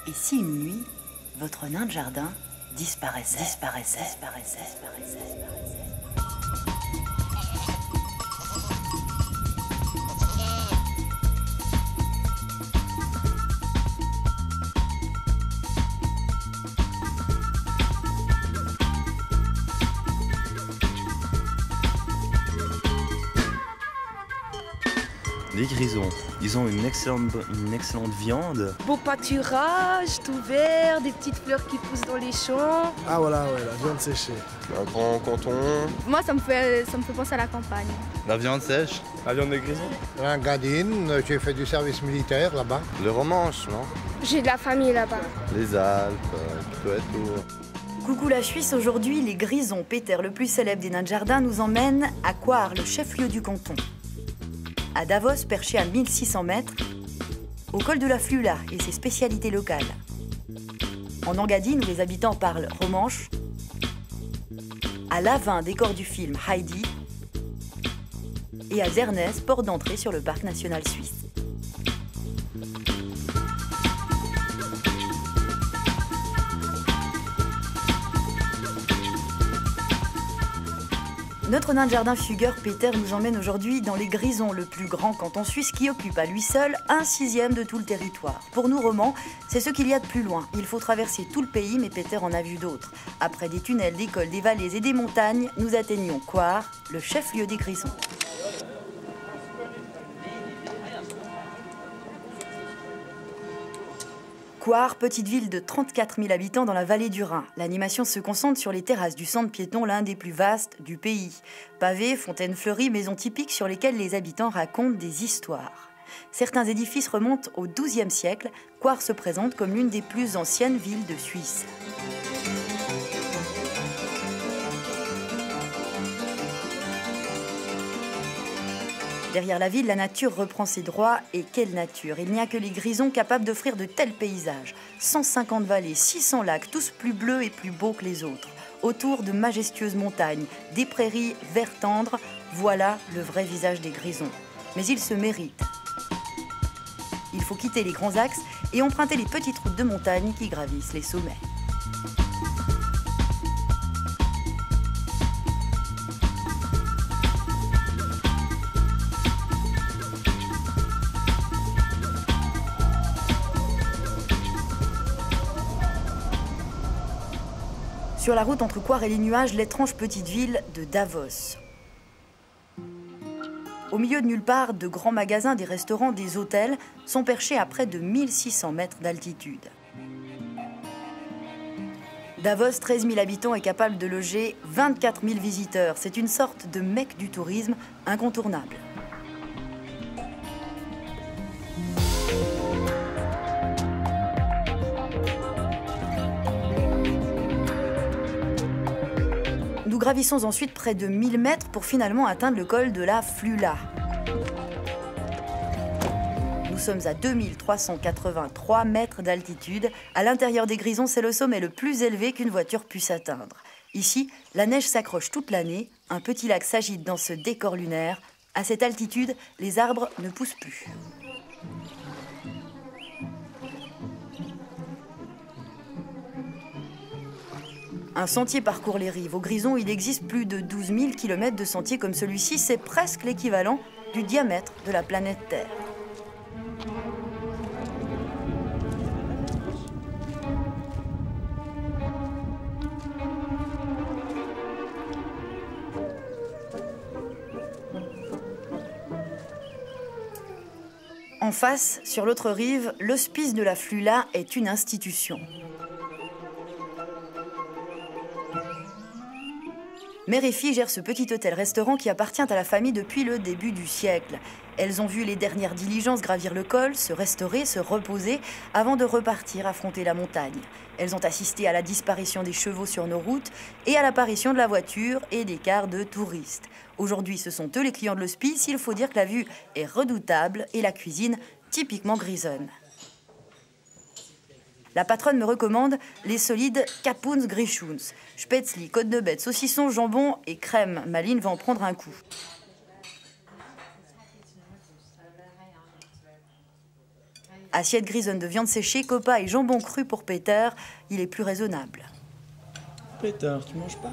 Et si une nuit, votre nain de jardin disparaissait. Les grisons, ils ont une excellente viande. Beau pâturage, tout vert, des petites fleurs qui poussent dans les champs. Ah voilà, ouais, la viande séchée. Un grand canton. Moi, ça me fait penser à la campagne. La viande sèche. La viande de grison. Un Gadine, j'ai fait du service militaire là-bas. Le romanche, non? J'ai de la famille là-bas. Les Alpes, plutôt et tout. Coucou la Suisse, aujourd'hui les grisons. Peter, le plus célèbre des nains de jardin, nous emmène à Coire, le chef-lieu du canton. À Davos, perché à 1600 mètres, au col de la Flula et ses spécialités locales. En Engadine, où les habitants parlent romanche. À Lavin, décor du film Heidi. Et à Zernez, port d'entrée sur le parc national suisse. Notre nain de jardin fugueur Peter nous emmène aujourd'hui dans les Grisons, le plus grand canton suisse qui occupe à lui seul 1/6 de tout le territoire. Pour nous romans, c'est ce qu'il y a de plus loin. Il faut traverser tout le pays, mais Peter en a vu d'autres. Après des tunnels, des cols, des vallées et des montagnes, nous atteignons Coire, le chef-lieu des Grisons. Coire, petite ville de 34 000 habitants dans la vallée du Rhin. L'animation se concentre sur les terrasses du centre piéton, l'un des plus vastes du pays. Pavés, fontaines fleuries, maisons typiques sur lesquelles les habitants racontent des histoires. Certains édifices remontent au XIIe siècle. Coire se présente comme l'une des plus anciennes villes de Suisse. Derrière la ville, la nature reprend ses droits. Et quelle nature! Il n'y a que les Grisons capables d'offrir de tels paysages. 150 vallées, 600 lacs, tous plus bleus et plus beaux que les autres. Autour de majestueuses montagnes, des prairies vert tendre, voilà le vrai visage des Grisons. Mais ils se méritent. Il faut quitter les grands axes et emprunter les petites routes de montagne qui gravissent les sommets. Sur la route entre Coire et les nuages, l'étrange petite ville de Davos. Au milieu de nulle part, de grands magasins, des restaurants, des hôtels sont perchés à près de 1600 mètres d'altitude. Davos, 13 000 habitants, est capable de loger 24 000 visiteurs. C'est une sorte de mecque du tourisme incontournable. Nous gravissons ensuite près de 1000 mètres pour finalement atteindre le col de la Flula. Nous sommes à 2383 mètres d'altitude. À l'intérieur des Grisons, c'est le sommet le plus élevé qu'une voiture puisse atteindre. Ici, la neige s'accroche toute l'année. Un petit lac s'agite dans ce décor lunaire. À cette altitude, les arbres ne poussent plus. Un sentier parcourt les rives. Aux Grisons, il existe plus de 12 000 km de sentiers comme celui-ci. C'est presque l'équivalent du diamètre de la planète Terre. En face, sur l'autre rive, l'hospice de la Flula est une institution. Mère et fille gèrent ce petit hôtel-restaurant qui appartient à la famille depuis le début du siècle. Elles ont vu les dernières diligences gravir le col, se restaurer, se reposer, avant de repartir affronter la montagne. Elles ont assisté à la disparition des chevaux sur nos routes et à l'apparition de la voiture et des cars de touristes. Aujourd'hui, ce sont eux les clients de l'hospice. Il faut dire que la vue est redoutable et la cuisine typiquement grisonne. La patronne me recommande les solides Kapuns Grichuns. Spätzli, côte de bête, saucisson, jambon et crème. Maline va en prendre un coup. Assiette grisonne de viande séchée, copa et jambon cru pour Peter. Il est plus raisonnable. Peter, tu manges pas?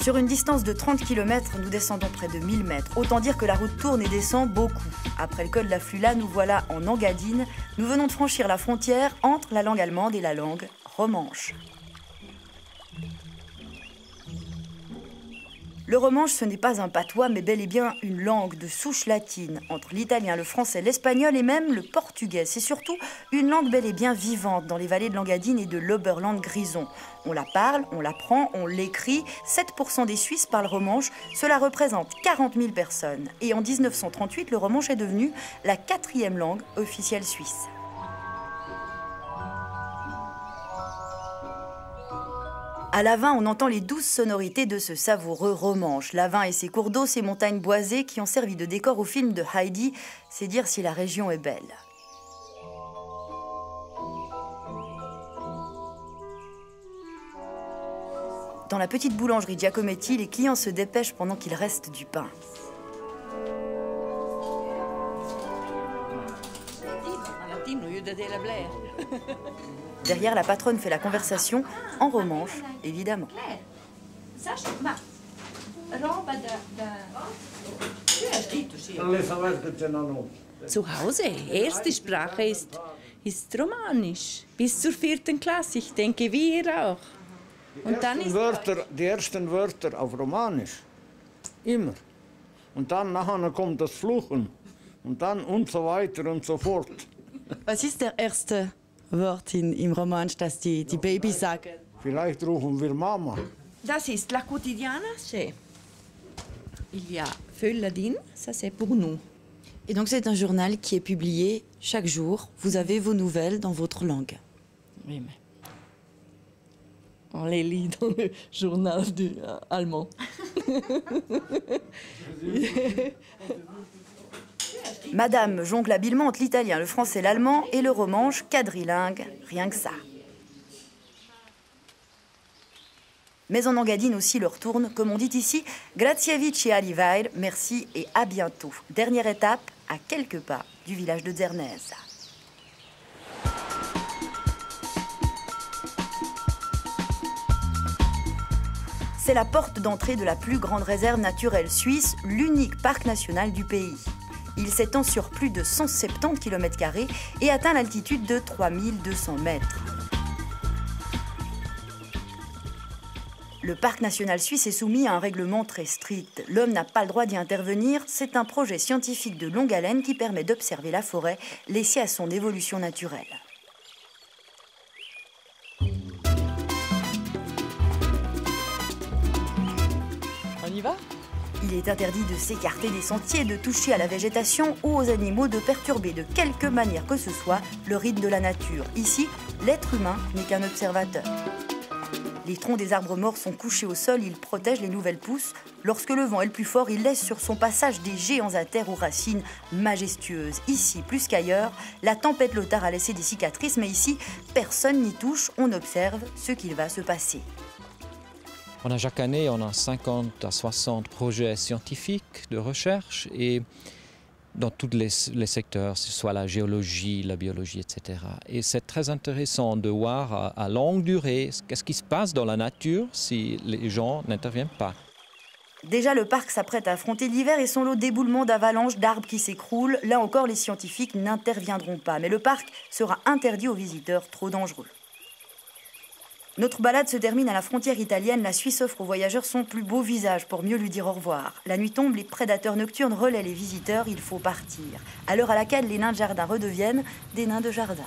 Sur une distance de 30 km, nous descendons près de 1000 mètres. Autant dire que la route tourne et descend beaucoup. Après le col de la Flula, nous voilà en Engadine. Nous venons de franchir la frontière entre la langue allemande et la langue romanche. Le romanche, ce n'est pas un patois, mais bel et bien une langue de souche latine, entre l'italien, le français, l'espagnol et même le portugais. C'est surtout une langue bel et bien vivante dans les vallées de l'Engadine et de l'Oberland-Grison. On la parle, on l'apprend, on l'écrit. 7% des Suisses parlent romanche, cela représente 40 000 personnes. Et en 1938, le romanche est devenu la 4e langue officielle suisse. À Lavin, on entend les douces sonorités de ce savoureux romanche. Lavin et ses cours d'eau, ses montagnes boisées qui ont servi de décor au film de Heidi, c'est dire si la région est belle. Dans la petite boulangerie Giacometti, les clients se dépêchent pendant qu'il reste du pain. Derrière, la patronne fait la conversation, en romanche, évidemment. Zu Hause, erste Sprache ist Romanisch. Bis zur 4. Klasse, ich denke wir auch. Und dann ist die ersten Wörter auf Romanisch. Immer. Und dann nachher kommt das Fluchen. Und dann und so weiter und so fort. Was ist der erste Wort im Romansch, das die Babys sagen? Vielleicht rufen wir Mama. Das ist la quotidiana, c'est. Il y a Feuilladine, ça c'est pour nous. Et donc c'est un journal qui est publié chaque jour. Vous avez vos nouvelles dans votre langue. Oui, mais on les lit dans le journal allemand. Madame jongle habilement entre l'italien, le français, l'allemand et le romanche, quadrilingue, rien que ça. Mais en Engadine aussi leur tourne, comme on dit ici, graziavici arrivair, merci et à bientôt. Dernière étape, à quelques pas du village de Zernez. C'est la porte d'entrée de la plus grande réserve naturelle suisse, l'unique parc national du pays. Il s'étend sur plus de 170 km² et atteint l'altitude de 3200 mètres. Le parc national suisse est soumis à un règlement très strict. L'homme n'a pas le droit d'y intervenir. C'est un projet scientifique de longue haleine qui permet d'observer la forêt laissée à son évolution naturelle. On y va ? Il est interdit de s'écarter des sentiers, de toucher à la végétation ou aux animaux, de perturber de quelque manière que ce soit le rythme de la nature. Ici, l'être humain n'est qu'un observateur. Les troncs des arbres morts sont couchés au sol, ils protègent les nouvelles pousses. Lorsque le vent est le plus fort, il laisse sur son passage des géants à terre aux racines majestueuses. Ici, plus qu'ailleurs, la tempête Lothar a laissé des cicatrices, mais ici, personne n'y touche, on observe ce qu'il va se passer. Chaque année, on a 50 à 60 projets scientifiques de recherche et dans tous les secteurs, que ce soit la géologie, la biologie, etc. Et c'est très intéressant de voir à longue durée qu'est-ce qui se passe dans la nature si les gens n'interviennent pas. Déjà, le parc s'apprête à affronter l'hiver et son lot d'éboulements, d'avalanches, d'arbres qui s'écroulent. Là encore, les scientifiques n'interviendront pas. Mais le parc sera interdit aux visiteurs trop dangereux. Notre balade se termine à la frontière italienne. La Suisse offre aux voyageurs son plus beau visage pour mieux lui dire au revoir. La nuit tombe, les prédateurs nocturnes relaient les visiteurs, il faut partir. À l'heure à laquelle les nains de jardin redeviennent des nains de jardin.